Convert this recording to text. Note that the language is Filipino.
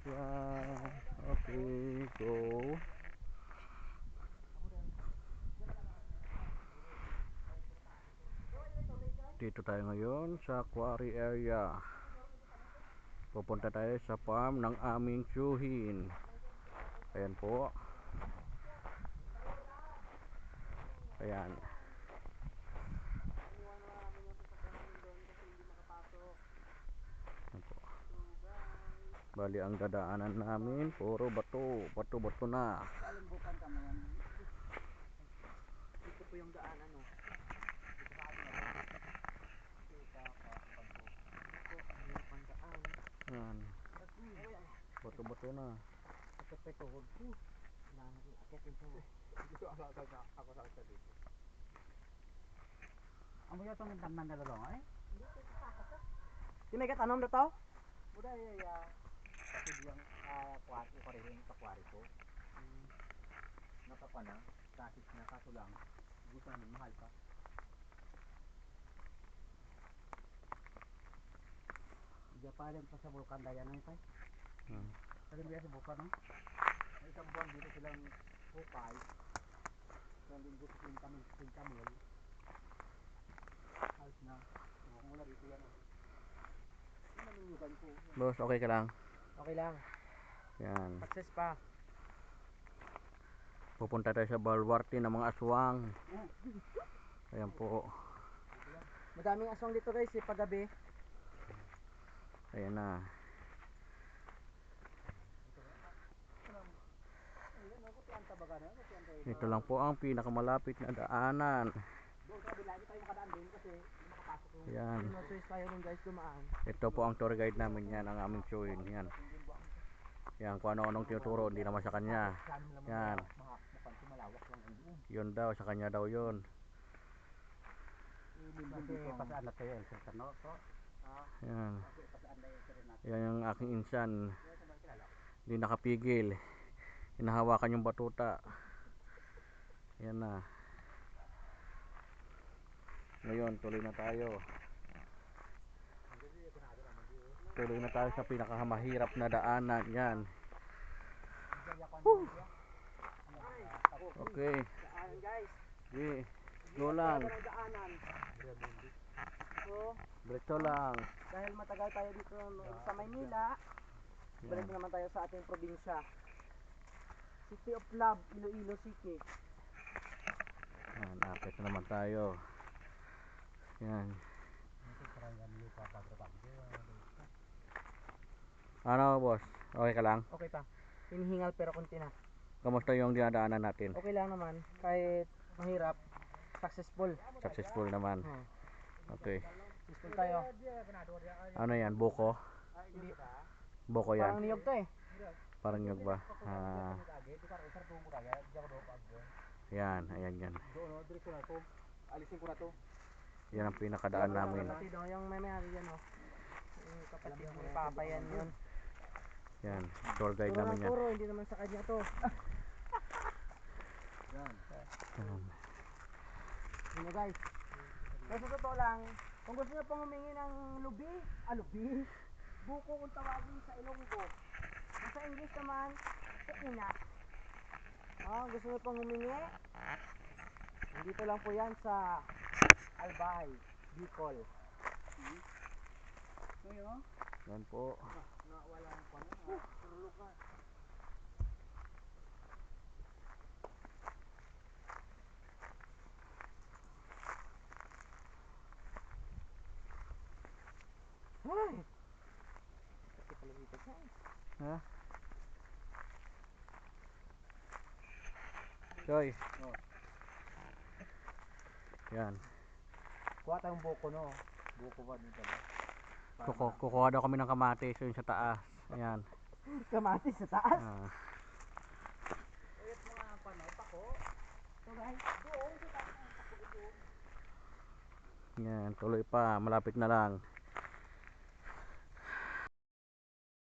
Yan. Okay, go. Dito tayo ngayon sa quarry area. Pupunta tayo sa farm ng aming tiyuhin. Ayan po. Ayan. Ayan po. Bali ang dadaanan namin puro bato. Bato-bato na. Ito po yung daanan, no? Ayan. Bato-bato na. Amo yo tong tamnan na lolo ay. Di may katanom na to? Muda ya. Kasi yang kuwari ko rin sa kuwari ko. Nakapana, kahit na kaso lang. Gusto namin mahal pa. Diya pa rin pa sa Bulkan Dayan ng ipay. Sabi mo sa Bulkan, no? May isang buwan dito silang hukay. Isang linggo sa Quintamil. Ayos na. Kung wala dito yan. Boss, okay ka lang? Okay lang. Yan. Success pa. Pupunta tayo sa baluarte ng mga aswang. Ayan po. Madaming aswang dito guys, paggabi. Ayan na. Ito lang po ang pinakamalapit na daanan. Ayan. Ito po ang tour guide namin yan, ang aming tiyuhin. Yan. Yan, kung ano-anong tinuturo, hindi naman sa kanya. Yan. Yun daw, sa kanya daw yun. Yan. Yan yung aking insan. Hindi nakapigil. Hinahawakan yung batuta. Yan na. Ngayon, tuloy na tayo. Tuloy na tayo sa pinakamahirap na daanan. Yan. Okay. Daanan guys. Okay. Go lang. Diretso lang. Dahil matagal tayo dito sa Maynila, balik naman tayo sa ating probinsya. City of Love, Iloilo City. Yan, akit na naman tayo. Yan. Ano boss? Okay ka lang? Okay pa. Hinihingal pero konti na. Kamusta yung dinadaanan natin? Okay lang naman. Kahit mahirap, successful. Successful naman. Okay. Successful tayo. Ano yan? Buko? Hindi. Buko yan? Parang niyog to eh. Parang nyug ba? Yan, ayan yan. Alisin ko na to. Yan ang pinakadaan namin. Yung may yan oh. Yung kapatid ni Papa yan yun. Yan, tour guide Turo namin ng yan. turo, hindi naman sa kanya to. Yan. Ano guys? Kasi totoo lang, kung gusto nyo pong humingi ng lubi, buko kung tawagin sa Ilonggo. Sa English naman, tekina. Gusto nyo pong humingi? Dito lang po yan sa Albay, Bicol. Yan po. Wala ang pano, turulog na. Ay! Kasi pala dito guys. Ha? Choy. Yan. Kuha tayong buko no. Buko ba dito ba? Kukuha daw kami ng kamatis yun sa taas. Ayan. Kamatis sa taas. Yan, tuloy pa. Malapit na lang.